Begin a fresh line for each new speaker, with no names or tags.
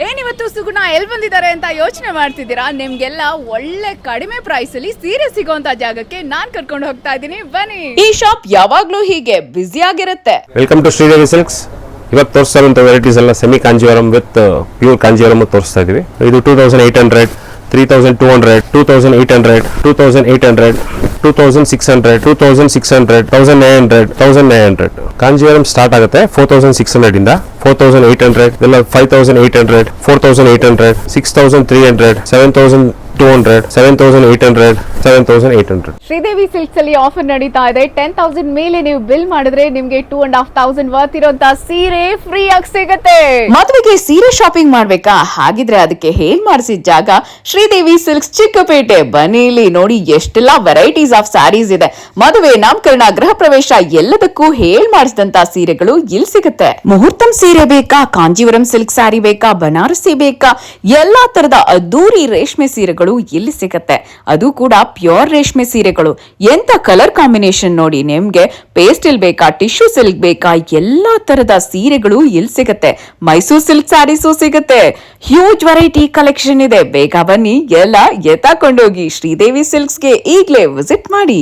ಏನಿವತ್ತು ಸುಗುಣ ಎಲ್ಲಿ ಬಂದಿದ್ದಾರೆ ಅಂತ ಯೋಚನೆ ಮಾಡ್ತಿದ್ದೀರಾ? ನಿಮ್ಗೆಲ್ಲ ಒಳ್ಳೆ ಕಡಿಮೆ ಪ್ರೈಸ್ ಅಲ್ಲಿ ಸೀರೆ ಸಿಗೋಂತ ಜಾಗಕ್ಕೆ ನಾನ್ ಕರ್ಕೊಂಡು ಹೋಗ್ತಾ ಇದ್ದೀನಿ, ಬನ್ನಿ. ಈ ಶಾಪ್ ಯಾವಾಗ್ಲೂ ಹೀಗೆ ಬ್ಯುಸಿ ಆಗಿರುತ್ತೆ.
Welcome to Sridevi Silks. ಇವಾಗ ತೋರಿಸ್ತಾ ಇರುವಂತ ವೆರೈಟೀಸ್ ಎಲ್ಲ semi Kanjeevaram with pure Kanjeevaram ತೋರಿಸ್ತಾ ಇದೀವಿ. ಇದು 2800, 3200, 2800, 2800, 2600, 2600, 1900, 1900. ಕಾಂಜೀವರಂ ಸ್ಟಾರ್ಟ್ ಆಗುತ್ತೆ 4600 ಇಂದ 4800, ಎಲ್ಲ 5800, 4800, 6300, 7200, 7800, 7800.
ಶ್ರೀದೇವಿ ಸಿಲ್ಕ್ಸ್ ಅಲ್ಲಿ ಆಫರ್ ನಡೀತಾ ಇದೆ. 10,000 ಮೇಲೆ ನೀವು ಬಿಲ್ ಮಾಡಿದ್ರೆ ನಿಮ್ಗೆ 2,500 ವರ್ತ್ ಇರೋಂತ ಸೀರೆ ಫ್ರೀ ಆಗಿ ಸಿಗುತ್ತೆ. ಮದುವೆಗೆ ಸೀರೆ ಶಾಪಿಂಗ್ ಮಾಡ್ಬೇಕಾ? ಹಾಗಿದ್ರೆ ಅದಕ್ಕೆ ಹೇಲ್ ಮಾಡಿಸಿದ ಜಾಗ ಶ್ರೀದೇವಿ ಸಿಲ್ಕ್ಸ್ ಚಿಕ್ಕಪೇಟೆ. ಬನ್ನಿ, ಇಲ್ಲಿ ನೋಡಿ ಎಷ್ಟೆಲ್ಲಾ ವೆರೈಟೀಸ್ ಆಫ್ ಸ್ಯಾರೀಸ್ ಇದೆ. ಮದುವೆ, ನಾಮಕರಣ, ಗೃಹ ಪ್ರವೇಶ ಎಲ್ಲದಕ್ಕೂ ಹೇಲ್ ಮಾಡಿಸಿದಂತ ಸೀರೆಗಳು ಇಲ್ಲಿ ಸಿಗುತ್ತೆ. ಮುಹೂರ್ತಂ ಸೀರೆ ಬೇಕಾ, ಕಾಂಜೀವರಂ ಸಿಲ್ಕ್ ಸ್ಯಾರಿ ಬೇಕಾ, ಬನಾರಸಿ ಬೇಕಾ, ಎಲ್ಲಾ ತರದ ಅದ್ದೂರಿ ರೇಷ್ಮೆ ಸೀರೆಗಳು ಇಲ್ಲಿ ಸಿಗುತ್ತೆ. ಅದು ಕೂಡ ಪ್ಯೂರ್ ರೇಷ್ಮೆ ಸೀರೆಗಳು. ಎಂತ ಕಲರ್ ಕಾಂಬಿನೇಷನ್ ನೋಡಿ. ನಿಮ್ಗೆ ಪೇಸ್ಟಲ್ ಬೇಕಾ, ಟಿಶ್ಯೂ ಸಿಲ್ಕ್ ಬೇಕಾ, ಎಲ್ಲಾ ತರದ ಸೀರೆಗಳು ಇಲ್ಲಿ ಸಿಗುತ್ತೆ. ಮೈಸೂರು ಸಿಲ್ಕ್ ಸ್ಯಾರೀಸು ಸಿಗುತ್ತೆ. ಹ್ಯೂಜ್ ವೆರೈಟಿ ಕಲೆಕ್ಷನ್ ಇದೆ. ಬೇಗ ಬನ್ನಿ, ಎಲ್ಲ ಎತ್ತಾಕೊಂಡೋಗಿ ಶ್ರೀದೇವಿ ಸಿಲ್ಕ್ಸ್ಗೆ ಈಗ್ಲೇ ವಿಸಿಟ್ ಮಾಡಿ.